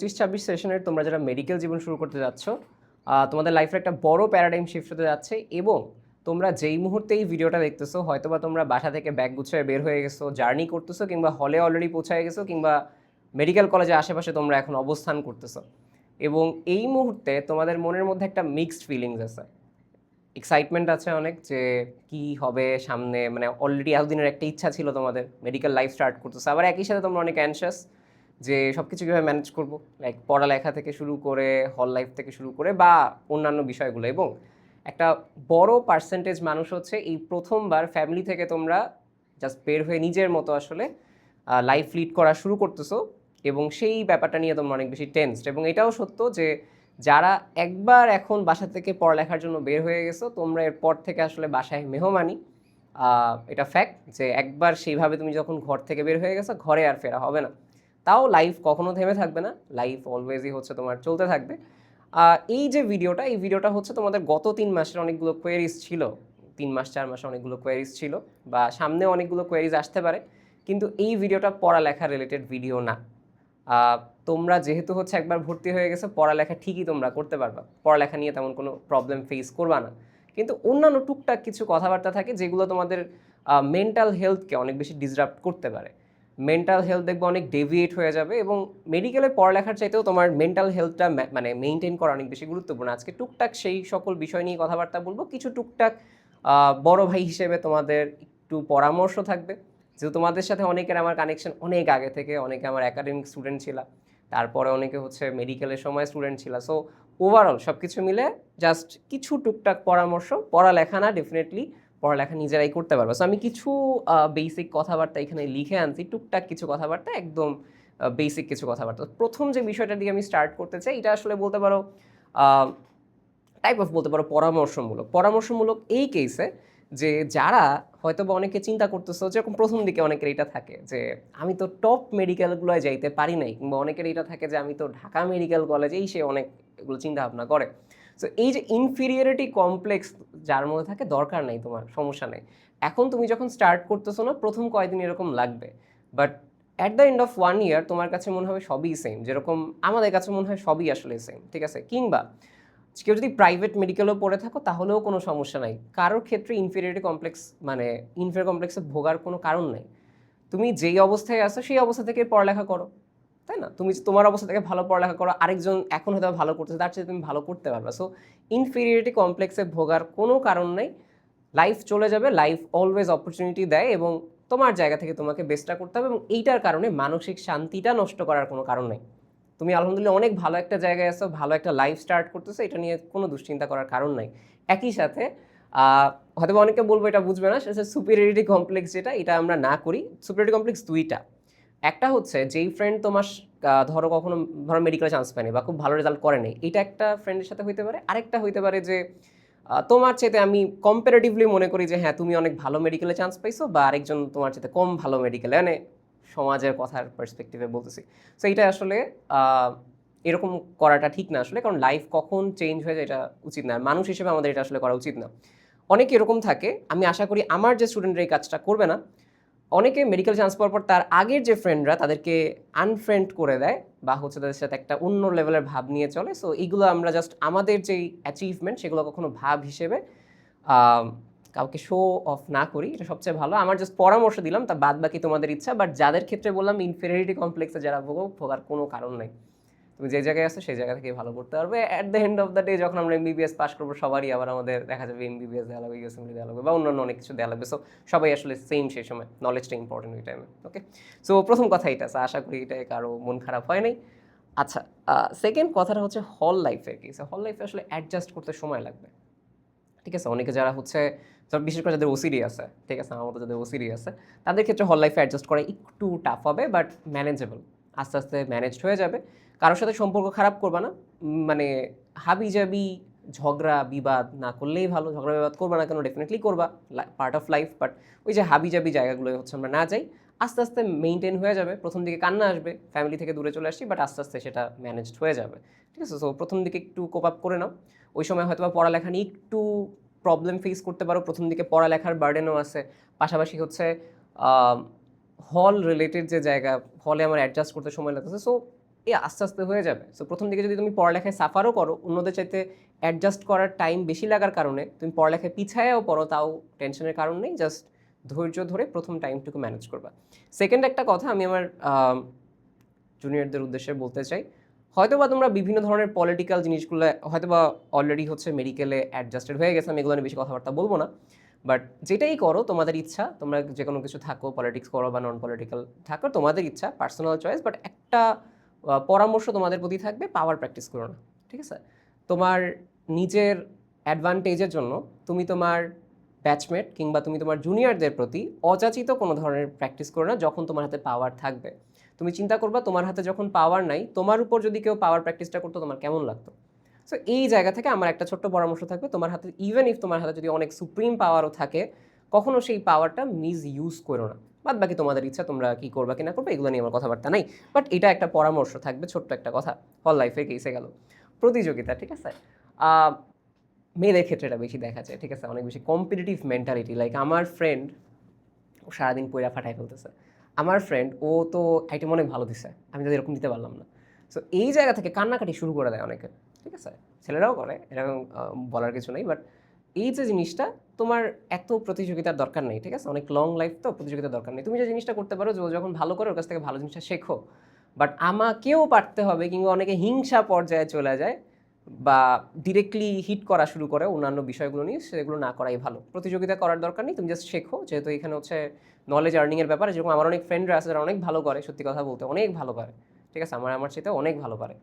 25-26 সেশনের তোমরা যারা মেডিকেল জীবন শুরু করতে যাচ্ছ, তোমাদের লাইফের একটা বড় প্যারাডাইম শিফট হতে যাচ্ছে এবং তোমরা যেই মুহূর্তে এই ভিডিওটা দেখতেছো হয়তোবা তোমরা বাসা থেকে ব্যাগ গুছিয়ে বের হয়ে গেছো, জার্নি করতেছো কিংবা হলে অলরেডি পৌঁছায় গেছো কিংবা মেডিকেল কলেজের আশেপাশে তোমরা এখন অবস্থান করতেছো এবং এই মুহূর্তে তোমাদের মনের মধ্যে একটা মিক্সড ফিলিংস আছে। এক্সাইটমেন্ট আছে অনেক যে কি হবে সামনে, মানে অলরেডি এতদিনের একটা ইচ্ছা ছিল তোমাদের মেডিকেল লাইফ স্টার্ট করতেছো, আবার একই সাথে তোমরা অনেক অ্যানশাস যে সব কিছু কীভাবে ম্যানেজ করবো, লাইক পড়ালেখা থেকে শুরু করে হল লাইফ থেকে শুরু করে বা অন্যান্য বিষয়গুলো। এবং একটা বড় পার্সেন্টেজ মানুষ হচ্ছে এই প্রথমবার ফ্যামিলি থেকে তোমরা জাস্ট বের হয়ে নিজের মতো আসলে লাইফ লিড করা শুরু করতেছো এবং সেই ব্যাপারটা নিয়ে তোমরা অনেক বেশি টেনসড। এবং এটাও সত্য যে যারা একবার এখন বাসা থেকে পড়ালেখার জন্য বের হয়ে গেছো, তোমরা এরপর থেকে আসলে বাসায় মেহমানি। এটা ফ্যাক্ট যে একবার সেইভাবে তুমি যখন ঘর থেকে বের হয়ে গেছো, ঘরে আর ফেরা হবে না। তাও লাইফ কখনো থেমে থাকবে না, লাইফ অলওয়েজই হচ্ছে তোমার চলতে থাকবে। এই যে ভিডিওটা, এই ভিডিওটা হচ্ছে তোমাদের গত 3 মাসের অনেকগুলো কোয়েরিজ ছিল, 3 মাস 4 মাসে অনেকগুলো কোয়েরিজ ছিল বা সামনে অনেকগুলো কোয়েরিজ আসতে পারে, কিন্তু এই ভিডিওটা পড়ালেখা রিলেটেড ভিডিও না। তোমরা যেহেতু হচ্ছে একবার ভর্তি হয়ে গেছো, পড়ালেখা ঠিকই তোমরা করতে পারবা, পড়ালেখা নিয়ে তেমন কোনো প্রবলেম ফেস করবা না, কিন্তু অন্যান্য টুকটাক কিছু কথাবার্তা থাকে যেগুলো তোমাদের মেন্টাল হেলথকে অনেক বেশি ডিসরাপ্ট করতে পারে। মেন্টাল হেলথ দেখবে অনেক ডেভিয়েট হয়ে যাবে এবং মেডিকেলে পড়ালেখার চাইতেও তোমার মেন্টাল হেলথটা মানে মেনটেন করা অনেক বেশি গুরুত্বপূর্ণ। আজকে টুকটাক সেই সকল বিষয় নিয়ে কথাবার্তা বলবো, কিছু টুকটাক বড় ভাই হিসেবে তোমাদের একটু পরামর্শ থাকবে, যেহেতু তোমাদের সাথে অনেকের আমার কানেকশন অনেক আগে থেকে, অনেকে আমার একাডেমিক স্টুডেন্ট ছিল, তারপরে অনেকে হচ্ছে মেডিকেলের সময় স্টুডেন্ট ছিল। সো ওভারঅল সব কিছু মিলে জাস্ট কিছু টুকটাক পরামর্শ, পড়ালেখা না, ডেফিনেটলি পড়ালেখা নিজেরাই করতে পারবে। সো আমি কিছু বেসিক কথাবার্তা এখানে লিখে আনছি, টুকটাক কিছু কথাবার্তা, একদম বেসিক কিছু কথাবার্তা। প্রথম যে বিষয়টা দিয়ে আমি স্টার্ট করতে চাই, এটা আসলে বলতে পারো টাইপ অফ বলতে পারো পরামর্শমূলক এই কেসে যে যারা হয়তো বা অনেকে চিন্তা করতেছো, যেরকম প্রথম দিকে অনেকের এটা থাকে যে আমি তো টপ মেডিকেলগুলোয় যাইতে পারি নাই, কিংবা অনেকের এটা থাকে যে আমি তো ঢাকা মেডিকেল কলেজেই, সে অনেক এগুলো চিন্তা ভাবনা করে। সো এই যে ইনফিরিয়রিটি কমপ্লেক্স যার মধ্যে থাকে, দরকার নেই, তোমার সমস্যা নেই। এখন তুমি যখন স্টার্ট করতেছো না, প্রথম কয়েকদিন এরকম লাগবে, but at the end of 1 ইয়ার তোমার কাছে মনে হবে সবই সেম, যেরকম আমাদের কাছে মনে হয় সবই আসলে সেম, ঠিক আছে? কিংবা কেউ যদি প্রাইভেট মেডিকেলেও পড়ে থাকো তাহলেও কোনো সমস্যা নাই, কারোর ক্ষেত্রে ইনফিরিয়রিটি কমপ্লেক্স মানে ইনফিরিয়র কমপ্লেক্সে ভোগার কোনো কারণ নেই। তুমি যেই অবস্থায় আছো সেই অবস্থা থেকে পড়ালেখা করো, তাই না? তুমি তোমার অবস্থা থেকে ভালো পড়ালেখা করো, আরেকজন এখন হয়তো ভালো করতেছে, তার চেয়ে তুমি ভালো করতে পারবা। সো ইনফিরিয়রিটি কমপ্লেক্সে ভোগার কোনো কারণ নেই। লাইফ চলে যাবে, লাইফ অলওয়েজ অপরচুনিটি দেয় এবং তোমার জায়গা থেকে তোমাকে বেস্টটা করতে হবে, এবং এইটার কারণে মানসিক শান্তিটা নষ্ট করার কোনো কারণ নেই। তুমি আলহামদুলিল্লাহ অনেক ভালো একটা জায়গায় আছো, ভালো একটা লাইফ স্টার্ট করতেছো, এটা নিয়ে কোনো দুশ্চিন্তা করার কারণ নাই। একই সাথে হয়তো অনেকে বলবো এটা বুঝবে না, সেটা সুপিরিয়রিটি কমপ্লেক্স, যেটা এটা আমরা না করি। সুপিরিয়রিটি কমপ্লেক্স দুইটা, একটা হচ্ছে যেই ফ্রেন্ড তোমার ধরো কখনো ধরো মেডিকেলে চান্স পায়নি বা খুব ভালো রেজাল্ট করেনি, এটা একটা ফ্রেন্ডের সাথে হইতে পারে। আরেকটা হইতে পারে যে তোমার চেয়ে আমি কম্পারেটিভলি মনে করি যে হ্যাঁ তুমি অনেক ভালো মেডিকেলে চান্স পাইছো, বা আরেকজন তোমার চেয়ে কম ভালো মেডিকেলে, মানে সমাজের কথার পার্সপেক্টিভে বলতেছি। সো এইটা আসলে এরকম করাটা ঠিক না আসলে, কারণ লাইফ কখন চেঞ্জ হয়ে যায় এটা উচিত না, মানুষ হিসেবে আমাদের এটা আসলে করা উচিত না। অনেকে এরকম থাকে, আমি আশা করি আমার যে স্টুডেন্টরা এই কাজটা করবে না। অনেকে মেডিকেল চান্স পাওয়ার পর তার আগের যে ফ্রেন্ডরা তাদেরকে আনফ্রেন্ড করে দেয় বা হচ্ছে তাদের সাথে একটা অন্য লেভেলের ভাব নিয়ে চলে। সো এইগুলো আমরা জাস্ট আমাদের যেই অ্যাচিভমেন্ট সেগুলো কখনো ভাব হিসেবে কাউকে শো অফ না করি, এটা সবচেয়ে ভালো। আমার জাস্ট পরামর্শ দিলাম, তা বাদ বাকি তোমাদের ইচ্ছা। বাট যাদের ক্ষেত্রে বললাম ইনফেরিয়রিটি কমপ্লেক্সে যারা ভোগার কোনো কারণ নেই, তুমি যে জায়গায় আসো সেই জায়গা থেকে ভালো করতে পারবে। At the end of the day যখন আমরা এমবিবিএস পাস করবো, সবারই আবার আমাদের দেখা যাবে এমবিবিএস দেওয়া লাগবে, ইউএসএমডি দেওয়া লাগবে বা অন্যান্য অনেক কিছু দেওয়া লাগবে। সো সবাই আসলে সেম সেই সময়, নলেজটা ইম্পর্টেন্ট ওই টাইমে। ওকে, সো প্রথম কথা এটা, আশা করি এটা কারো মন খারাপ হয় নাই। আচ্ছা, সেকেন্ড কথাটা হচ্ছে হল লাইফের কেসে। হল লাইফে আসলে অ্যাডজাস্ট করতে সময় লাগবে, ঠিক আছে? অনেকে যারা হচ্ছে, বিশেষ করে যাদের ওসিডি আছে, ঠিক আছে, আমার মতো যাদের ওসিডি আছে, তাদের ক্ষেত্রে হল লাইফে অ্যাডজাস্ট করা একটু টাফ হবে, বাট ম্যানেজেবল, আস্তে আস্তে ম্যানেজড হয়ে যাবে। কারোর সাথে সম্পর্ক খারাপ করবা না, মানে হাবি জাবি ঝগড়া বিবাদ না করলেই ভালো। ঝগড়া বিবাদ করবা না কেন, ডেফিনেটলি করবা, পার্ট অফ লাইফ, বাট ওই যে হাবি জাবি জায়গাগুলো হচ্ছে আমরা না যাই, আস্তে আস্তে মেনটেন হয়ে যাবে। প্রথম দিকে কান্না আসবে, ফ্যামিলি থেকে দূরে চলে আসছি, বাট আস্তে আস্তে সেটা ম্যানেজড হয়ে যাবে, ঠিক আছে? সো প্রথম দিকে একটু কোপ আপ করে নাও। ওই সময় হয়তো বা পড়ালেখা নিয়ে একটু প্রবলেম ফেস করতে পারো, প্রথম দিকে পড়ালেখার বার্ডেনও আছে, পাশাপাশি হচ্ছে হল রিলেটেড যে জায়গা, হলে আমার অ্যাডজাস্ট করতে সময় লাগতেছে। সো আস্তে আস্তে হয়ে যাবে। সো প্রথম দিকে যদি তুমি পড়ালেখায় সাফারও করো, অন্যদের চাইতে অ্যাডজাস্ট করার টাইম বেশি লাগার কারণে তুমি পড়ালেখায় পিছায়াও পড়ো, তাও টেনশনের কারণ নেই, জাস্ট ধৈর্য ধরে প্রথম টাইমটুকু ম্যানেজ করবা। সেকেন্ড একটা কথা আমি আমার জুনিয়রদের উদ্দেশ্যে বলতে চাই, হয়তোবা তোমরা বিভিন্ন ধরনের পলিটিক্যাল জিনিসগুলো হয়তোবা অলরেডি হচ্ছে মেডিকেলে অ্যাডজাস্টেড হয়ে গেছে, আমি এগুলো নিয়ে বেশি কথাবার্তা বলবো না। বাট যেটাই করো তোমাদের ইচ্ছা, তোমরা যে কোনো কিছু থাকো, পলিটিক্স করো বা নন পলিটিক্যাল থাকো, তোমাদের ইচ্ছা, পার্সোনাল চয়েস। বাট একটা পরামর্শ তোমাদের প্রতি থাকবে, পাওয়ার প্র্যাকটিস করো না, ঠিক আছে? তোমার নিজের অ্যাডভান্টেজের জন্য তুমি তোমার ব্যাচমেট কিংবা তুমি তোমার জুনিয়রদের প্রতি অযাচিত কোনো ধরনের প্র্যাকটিস করো না যখন তোমার হাতে পাওয়ার থাকবে। তুমি চিন্তা করবা তোমার হাতে যখন পাওয়ার নাই, তোমার উপর যদি কেউ পাওয়ার প্র্যাকটিসটা করতো তোমার কেমন লাগতো। সো এই জায়গা থেকে আমার একটা ছোট্ট পরামর্শ থাকবে, তোমার হাতে ইভেন ইফ তোমার হাতে যদি অনেক সুপ্রিম পাওয়ারও থাকে, কখনো সেই পাওয়ারটা মিস ইউজ করো না। বাদ বাকি তোমাদের ইচ্ছা, তোমরা কি করবা কি না করবে এগুলো নিয়ে আমার কথাবার্তা নাই। বাট এটা একটা পরামর্শ থাকবে, ছোট্ট একটা কথা, হল লাইফে কেসে গেল। প্রতিযোগিতা, ঠিক আছে? মেয়েদের ক্ষেত্রে এটা বেশি দেখা যায়, ঠিক আছে? অনেক বেশি কম্পিটিটিভ মেন্টালিটি। লাইক আমার ফ্রেন্ড, ও সারাদিন পয়রা ফাটাই ফেলতেছে। আমার ফ্রেন্ড, ও তো আইটেম অনেক ভালো দিছে, আমি তো এরকম দিতে পারলাম না। সো এই জায়গা থেকে কান্নাকাটি শুরু করে দেয় অনেকে, ঠিক আছে? ছেলেরাও করে, এরকম বলার কিছু নেই। বাট এই যে জিনিসটা, তোমার এত প্রতিযোগিতার দরকার নেই, ঠিক আছে? অনেক লং লাইফ তো, প্রতিযোগিতার দরকার নেই। তুমি যে জিনিসটা করতে পারো, যে ও যখন ভালো করে ওর কাছ থেকে ভালো জিনিসটা শেখো। বাট আমাকেও পারতে হবে, কিংবা অনেকে হিংসা পর্যায়ে চলে যায় বা ডিরেক্টলি হিট করা শুরু করে অন্যান্য বিষয়গুলো নিয়ে, সেগুলো না করাই ভালো। প্রতিযোগিতা করার দরকার নেই, তুমি জাস্ট শেখো। যেহেতু এখানে হচ্ছে নলেজ আর্নিংয়ের ব্যাপার, যেরকম আমার অনেক ফ্রেন্ডরা আছে যারা অনেক ভালো করে, সত্যি কথা বলতে অনেক ভালো করে, ঠিক আছে? আমার চাইতে অনেক ভালো পারে।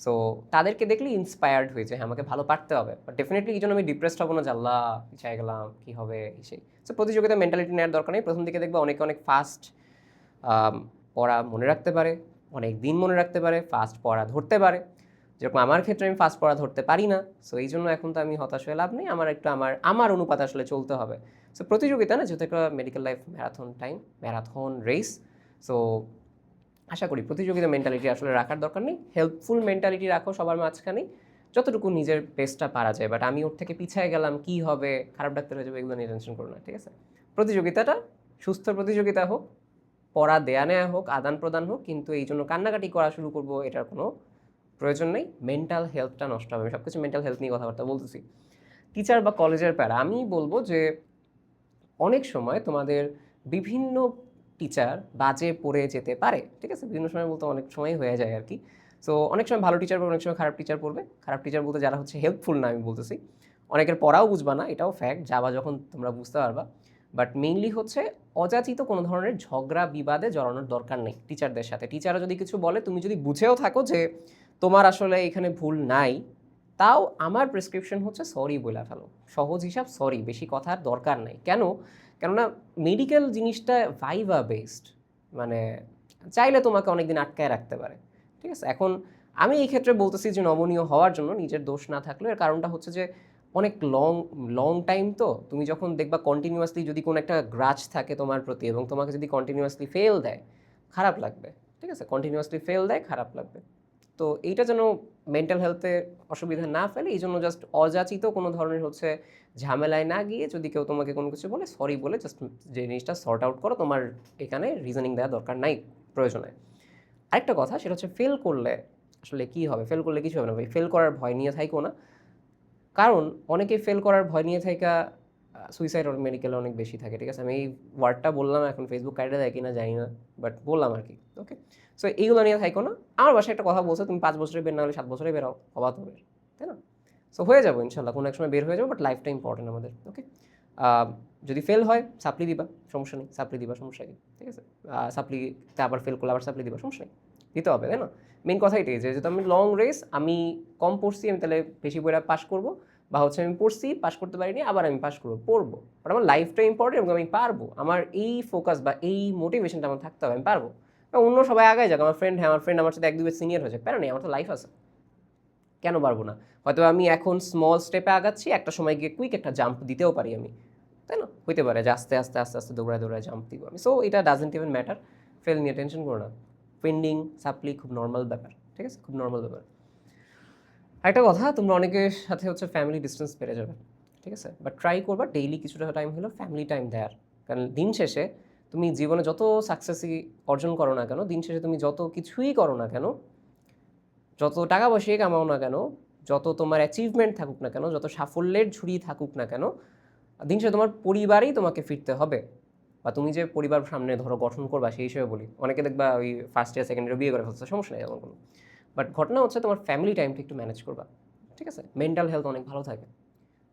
সো তাদেরকে দেখলে ইন্সপায়ার্ড হয়েছে, হ্যাঁ আমাকে ভালো পারতে হবে। বাট ডেফিনেটলি এই জন্য আমি ডিপ্রেসড হবো না, যে আল্লাহ পিছিয়ে গেলাম, কী হবে সেই। সো প্রতিযোগিতা মেন্টালিটি নেওয়ার দরকার নেই। প্রথম দিকে দেখবে অনেকে অনেক ফাস্ট পড়া মনে রাখতে পারে, অনেক দিন মনে রাখতে পারে, ফাস্ট পড়া ধরতে পারে। যেরকম আমার ক্ষেত্রে আমি ফাস্ট পড়া ধরতে পারি না। সো এই জন্য এখন তো আমি হতাশ হয়ে লাভ নেই, আমার একটু আমার অনুপাত আসলে চলতে হবে। সো প্রতিযোগিতা না, যেহেতু একটা medical life marathon time, marathon race. So আশা করি প্রতিযোগিতা মেন্টালিটি আসলে রাখার দরকার নেই, হেল্পফুল মেন্টালিটি রাখো সবার মাঝখানেই, যতটুকু নিজের বেস্টটা পারা যায়। বাট আমি ওর থেকে পিছিয়ে গেলাম, কি হবে, খারাপ ডাক্তার হয়ে যাবে, এগুলো নিয়ে টেনশন করো না, ঠিক আছে? প্রতিযোগিতাটা সুস্থ প্রতিযোগিতা হোক, পড়া দেয়া নেয়া হোক, আদান প্রদান হোক, কিন্তু এই জন্য কান্নাকাটি করা শুরু করবো এটার কোনো প্রয়োজন নেই। মেন্টাল হেলথটা নষ্ট হবে। আমি সব কিছু মেন্টাল হেলথ নিয়ে কথাবার্তা বলতেছি। টিচার বা কলেজের প্যারা, আমি বলবো যে অনেক সময় তোমাদের বিভিন্ন টিচার বাজে পড়ে যেতে পারে, ঠিক আছে? বিভিন্ন সময় বলতে অনেক সময় হয়ে যায় আর কি। সো অনেক সময় ভালো টিচার পড়বে, অনেক সময় খারাপ টিচার পড়বে। খারাপ টিচার বলতে যারা হচ্ছে হেল্পফুল না, আমি বলতেছি। অনেকের পড়াও বুঝবা না, এটাও ফ্যাক্ট, যাবা যখন তোমরা বুঝতে পারবা। বাট মেইনলি হচ্ছে অযাচিত কোনো ধরনের ঝগড়া বিবাদে জড়ানোর দরকার নেই টিচারদের সাথে। টিচাররা যদি কিছু বলে, তুমি যদি বুঝেও থাকো যে তোমার আসলে এখানে ভুল নাই, তাও আমার প্রেসক্রিপশন হচ্ছে সরি বলে ফেলো। সহজ হিসাব সরি, বেশি কথার দরকার নাই। কেননা মেডিকেল জিনিসটা ভাইভা বেসড, মানে চাইলে তোমাকে অনেকদিন আটকায় রাখতে পারে, ঠিক আছে? এখন আমি এই ক্ষেত্রে বলতেছি যে নমনীয় হওয়ার জন্য, নিজের দোষ না থাকলেও। এর কারণটা হচ্ছে যে অনেক লং লং টাইম তো, তুমি যখন দেখবা কন্টিনিউয়াসলি যদি কোনো একটা গ্রাজ থাকে তোমার প্রতি, এবং তোমাকে যদি কন্টিনিউয়াসলি ফেল দেয়, খারাপ লাগবে, ঠিক আছে? কন্টিনিউয়াসলি ফেল দেয়, খারাপ লাগবে। তো এইটা যেন মেন্টাল হেলথে অসুবিধা না ফেলে, এই জন্য জাস্ট অযাচিত কোনো ধরনের হচ্ছে ঝামেলায় না গিয়ে, যদি কেউ তোমাকে কোনো কিছু বলে, সরি বলে জাস্ট যে জিনিসটা সর্ট আউট করো। তোমার এখানে রিজনিং দেওয়ার দরকার নাই প্রয়োজনে। আরেকটা কথা, সেটা হচ্ছে ফেল করলে আসলে কী হবে? ফেল করলে কিছু হবে না ভাই, ফেল করার ভয় নিয়ে থাইকো না। কারণ অনেকে ফেল করার ভয় নিয়ে থাইকা সুইসাইড মেডিকেলে অনেক বেশি থাকে, ঠিক আছে? আমি এই ওয়ার্ডটা বললাম, এখন ফেসবুক কাইডে দেয় কিনা জানি না, বাট বললাম আর কি, ওকে? সো এইগুলো নিয়ে থাইকো না। আমার বাসায় একটা কথা বলছে, তুমি 5 বছরে বের না হলে 7 বছরে বেরাও, হবা তো বের, তাই না? সো হয়ে যাবো ইনশাল্লাহ, কোনো এক সময় বের হয়ে যাবো। বাট লাইফটা ইম্পর্টেন্ট আমাদের, ওকে? যদি ফেল হয়, সাপ্লি দিবা, সমস্যা নেই, সাপ্লি দিবা, সমস্যা নেই, ঠিক আছে? সাপ্লিতে আবার ফেল করলে আবার সাপ্লি দিবা, সমস্যা নেই, দিতে হবে, তাই না? মেন কথা এটাই, যে যেহেতু আমি লং রেস, আমি কম পড়ছি, আমি তাহলে বেশি বইটা পাস করবো, বা হচ্ছে আমি পড়ছি, পাস করতে পারিনি, আবার আমি পাস করবো, পড়বো। বাট আমার লাইফটা ইম্পর্টেন্ট, এবং আমি পারবো। আমার এই ফোকাস বা এই মোটিভেশনটা আমার থাকতে হবে, আমি পারবো। অন্য সবাই আগায় যাক, আমার ফ্রেন্ড, হ্যাঁ আমার ফ্রেন্ড আমার সাথে 1-2 সিনিয়র হয়ে যাক, প্যারা নেই, আমার তো লাইফ আছে, কেন পারবো না? হয়তো আমি এখন স্মল স্টেপে আগাচ্ছি, একটা সময় গিয়ে কুইক একটা জাম্প দিতেও পারি আমি, তাই না? হইতে পারে যে আস্তে আস্তে আস্তে আস্তে দৌড়ায় দৌড়ায় জাম্প দিব আমি। সো এটা ডাজেন্ট ইভেন ম্যাটার। ফেল নিয়ে টেনশন করো না। পেন্ডিং সাপ্লি খুব নর্মাল ব্যাপার, ঠিক আছে? খুব নর্মাল ব্যাপার। একটা কথা, তোমরা অনেকের সাথে হচ্ছে ফ্যামিলি ডিস্টেন্স বেড়ে যাবে, ঠিক আছে? বাট ট্রাই করবা ডেইলি কিছুটা টাইম হলো ফ্যামিলি টাইম দেয়ার। কারণ দিন শেষে তুমি জীবনে যত সাকসেসই অর্জন করো না কেন, দিন শেষে তুমি যত কিছুই করো না কেন, যত টাকা পয়সাই কামাও না কেন, যত তোমার অ্যাচিভমেন্ট থাকুক না কেন, যত সাফল্যের ঝুড়ি থাকুক না কেন, দিন শেষে তোমার পরিবারেই তোমাকে ফিরতে হবে। বা তুমি যে পরিবার সামনে ধরো গঠন করবা সেই হিসেবে বলি, অনেকে দেখবা ওই ফার্স্ট ইয়ার সেকেন্ড ইয়ার বিয়ে করে ফেলছে, সমস্যা নেই এমন কোনো। বাট ঘটনা হচ্ছে তোমার ফ্যামিলি টাইমটা একটু ম্যানেজ করবা, ঠিক আছে? মেন্টাল হেলথ অনেক ভালো থাকে।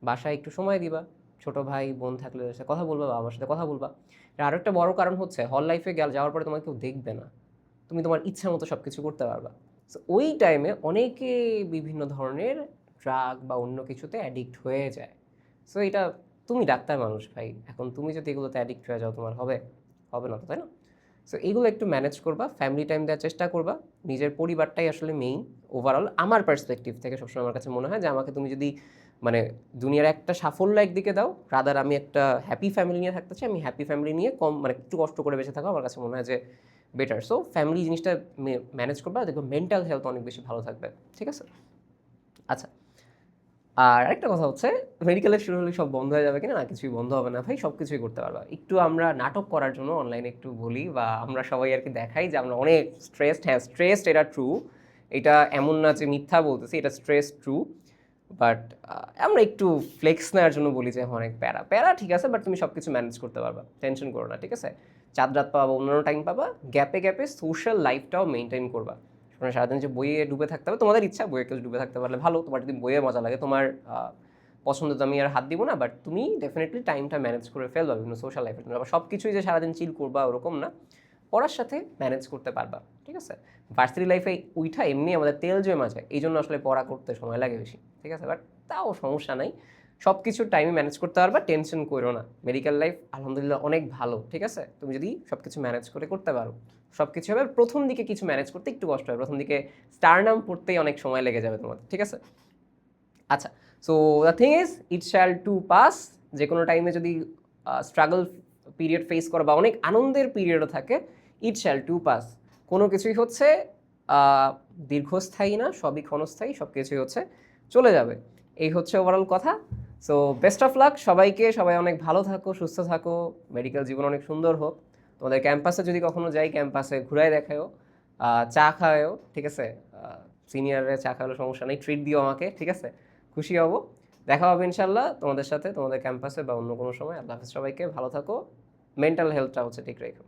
বাসায় একটু সময় দিবা, ছোটো ভাই বোন থাকলে ওদের সাথে কথা বলবা, বাবার সাথে কথা বলবা। আরও একটা বড় কারণ হচ্ছে হল লাইফে যাওয়ার পরে তোমাকে কেউ দেখবে না, তুমি তোমার ইচ্ছা মতো সব কিছু করতে পারবা। সো ওই টাইমে অনেকে বিভিন্ন ধরনের ড্রাগ বা অন্য কিছুতে অ্যাডিক্ট হয়ে যায়। সো এটা, তুমি ডাক্তার মানুষ ভাই, এখন তুমি যদি এগুলোতে অ্যাডিক্ট হয়ে যাও তোমার হবে? হবে না তো, তাই না? সো এগুলো একটু ম্যানেজ করবা, ফ্যামিলি টাইম দেওয়ার চেষ্টা করবা। নিজের পরিবারটাই আসলে মেইন। ওভারঅল আমার পার্সপেক্টিভ থেকে সবসময় আমার কাছে মনে হয় যে আমাকে তুমি যদি মানে দুনিয়ার একটা সাফল্য একদিকে দাও, রাদার আমি একটা হ্যাপি ফ্যামিলি নিয়ে থাকতে চাই, আমি হ্যাপি ফ্যামিলি নিয়ে কম মানে একটু কষ্ট করে বেঁচে থাকা আমার কাছে মনে হয় যে বেটার। সো ফ্যামিলি জিনিসটা ম্যানেজ করবা, দেখবো মেন্টাল হেলথ অনেক বেশি ভালো থাকবে, ঠিক আছে? আচ্ছা, আর আরেকটা কথা হচ্ছে, মেডিকেলের শুরু হলে সব বন্ধ হয়ে যাবে কিনা, না কিছুই বন্ধ হবে না ভাই, সব কিছুই করতে পারবা। একটু আমরা নাটক করার জন্য অনলাইনে একটু বলি বা আমরা সবাই আর কি দেখাই যে আমরা অনেক স্ট্রেসড। হ্যাঁ স্ট্রেসড, এটা ট্রু, এটা এমন না যে মিথ্যা বলতেছি, এটা স্ট্রেস ট্রু। বাট আমরা একটু ফ্লেক্স নেওয়ার জন্য বলি যে অনেক প্যারা প্যারা, ঠিক আছে, বাট তুমি সব কিছু ম্যানেজ করতে পারবা, টেনশন করো না, ঠিক আছে? চাঁদ রাত পাবা, অন্যান্য টাইম পাবা, গ্যাপে গ্যাপে সোশ্যাল লাইফটাও মেনটেন করবা। মানে সারাদিন যে বইয়ে ডুবে থাকতে হবে, তোমাদের ইচ্ছা বইয়ে কেউ ডুবে থাকতে পারলে ভালো, তোমার যদি বইয়ে মজা লাগে, তোমার পছন্দ তো আমি আর হাত দিব না, বাট তুমি ডেফিনেটলি টাইমটা ম্যানেজ করে ফেলবা বিভিন্ন সোশ্যাল লাইফে। তুমি আবার সব কিছুই যে সারাদিন চিল করবা ওরকম না, পড়ার সাথে ম্যানেজ করতে পারবা, ঠিক আছে? ভার্সিটি লাইফে উইঠা এমনি আমাদের তেল জমা যায়, এই জন্য আসলে পড়া করতে সময় লাগে বেশি, ঠিক আছে? বাট তাও সমস্যা নাই, সব কিছুর টাইমে ম্যানেজ করতে পারবা, টেনশন করো না। মেডিকেল লাইফ আলহামদুলিল্লাহ অনেক ভালো, ঠিক আছে? তুমি যদি সব কিছু ম্যানেজ করে করতে পারো, সব কিছু হবে। প্রথম দিকে কিছু ম্যানেজ করতে একটু কষ্ট হবে, প্রথম দিকে স্টারনাম পড়তেই অনেক সময় লেগে যাবে তোমাদের, ঠিক আছে? আচ্ছা, so the thing is it shall too pass. যে কোনো টাইমে যদি স্ট্রাগল পিরিয়ড ফেস করো বা অনেক আনন্দের পিরিয়ডও থাকে, ইট শ্যাল টু পাস। কোনো কিছুই হচ্ছে দীর্ঘস্থায়ী না, সবই ক্ষণস্থায়ী, সব কিছুই হচ্ছে চলে যাবে। এই হচ্ছে ওভারঅল কথা। সো বেস্ট অফ লাক সবাইকে, সবাই অনেক ভালো থাকো, সুস্থ থাকো, মেডিকেল জীবন অনেক সুন্দর হোক। তোমাদের ক্যাম্পাসে যদি কখনো যাই, ক্যাম্পাসে ঘুরাই দেখায়ও, চা খাওয়ায়ও, ঠিক আছে? সিনিয়ররা চা খাওয়ালে সমস্যা নেই, ট্রিট দিও আমাকে, ঠিক আছে? খুশি হব। দেখা হবে ইনশাল্লাহ তোমাদের সাথে তোমাদের ক্যাম্পাসে বা অন্য কোনো সময়। আল্লাহ হাফেজ সবাইকে, ভালো থাকো, মেন্টাল হেলথটা হচ্ছে ঠিক রেখো।